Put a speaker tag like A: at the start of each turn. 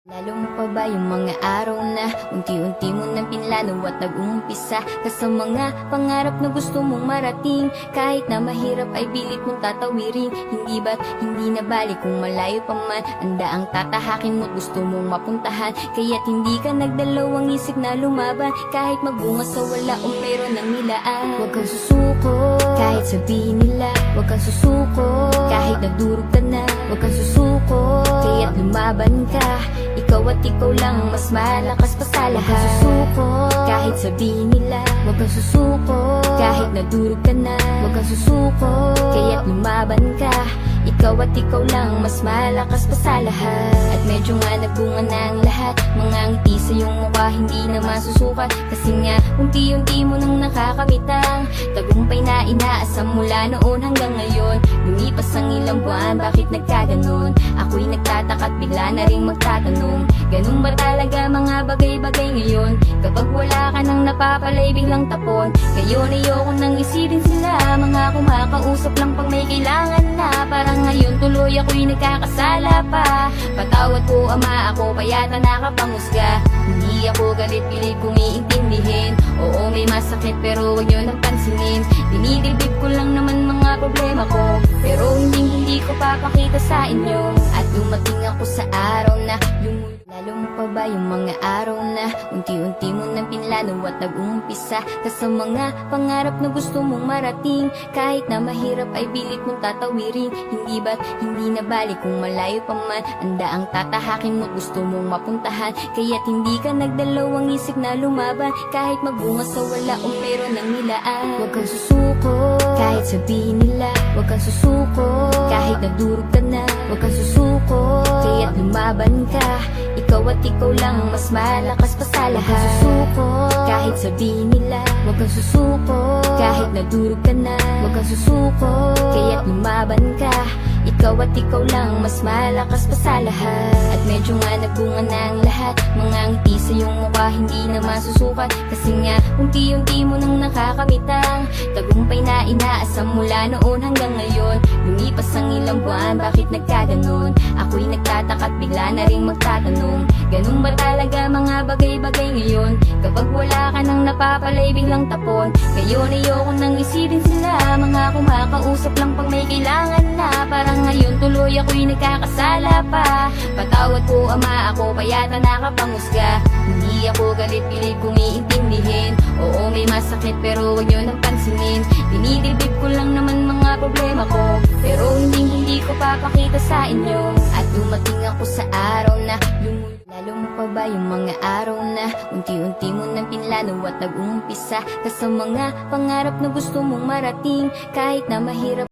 A: Lalo mo pa ba yung mga araw na unti-unti mo nang pinlano at nag-uumpisa ka sa mga pangarap na gusto mong marating? Kahit na mahirap ay pilit mong tatawirin. Hindi ba't hindi na balik kung malayo pa man ang daang tatahakin mo't gusto mong mapuntahan? Kaya't hindi ka nagdalawang isip na lumaban kahit magbunga sa wala o meron ng nilaan. Huwag kang susuko kahit sabihin nila, huwag kang susuko kahit nagdurog ka na, huwag kang susuko kaya't lumaban ka. Ikaw at ikaw lang mas malakas pa sa lahat. Huwag kang susuko kahit sabihin nila, huwag kang susuko kahit nadurog ka na, huwag kang susuko kaya't lumaban ka. Ikaw at ikaw lang mas malakas pa sa lahat. At medyo nga nagbunga na ang lahat, mga ngiti sa iyong mukha hindi na masusukat. Kasi nga unti-unti mo nang nakakamitang tagumpay na inaasam mula noon hanggang ngayon. Lumipas ang ilang buwan, bakit nagkaganon? Ako'y nagtataka at bigla na ring magtatanong, ganun ba talaga mga bagay-bagay ngayon? Kapag wala ka nang napapalay biglang tapon. Ngayon ayoko nang isipin sila, mga kumakausap lang pag may kailangan na. Parang ngayon tuloy ako'y nagkakasala pa. Patawad po ama, ako pa yata nakapanghusga. Hindi ako galit, pilit kong iintindihin. Oo may masakit pero huwag nyo nang pansinin. Dinidibdib ko lang naman mga problema ko, pero hindi ko papakita sa inyo. At dumating ako sa araw na lalo mo pa ba yung mga araw na unti-unti mo nang pinlano at nag-uumpisa ka sa mga pangarap na gusto mong marating? Kahit na mahirap ay pilit mong tatawirin. Hindi ba't hindi na balik kung malayo pa man ang daang tatahakin mo't gusto mong mapuntahan? Kaya't hindi ka nagdalawang isip na lumaban kahit magbunga sa wala o meron ng nilaan. Huwag kang susuko kahit sabihin nila, huwag kang susuko kahit nadurog ka na, huwag kang susuko kaya't lumaban ka. Ikaw at ikaw lang mas malakas pa sa lahat. Huwag kang susuko kahit sabihin nila, huwag kang susuko kahit nadurog ka na, huwag kang susuko kaya't lumaban ka. Ikaw at ikaw lang mas malakas pa sa lahat. At medyo nga nagbunga na ang lahat, mga ngiti sa iyong mukha hindi na masusukat. Kasi nga unti-unti mo nang nakakamitang tagumpay na inaasam mula noon hanggang ngayon. Lumipas ang ilang buwan, bakit nagkaganon? Ako'y nagtataka at bigla na ring magtatanong, ganun ba talaga mga bagay-bagay ngayon? Kapag wala ka nang napapalay biglang tapon. Ngayon ayoko nang isipin sila, mga kumakausap lang pag may kailangan na. Parang ngayon tuloy ako'y nagkakasala pa. Patawad po ama, ako pa yata nakapanghusga. Hindi ako galit, pilit kong iintindihin. Oo may masakit pero huwag nyo nang pansinin. Dinidibdib ko lang naman mga problema ko, pero hindi ko papakita sa inyo. At dumating ako sa araw na lalo mo pa ba yung mga araw na unti-unti mo nang pinlano at nag-uumpisa ka sa mga pangarap na gusto mong marating? Kahit na mahirap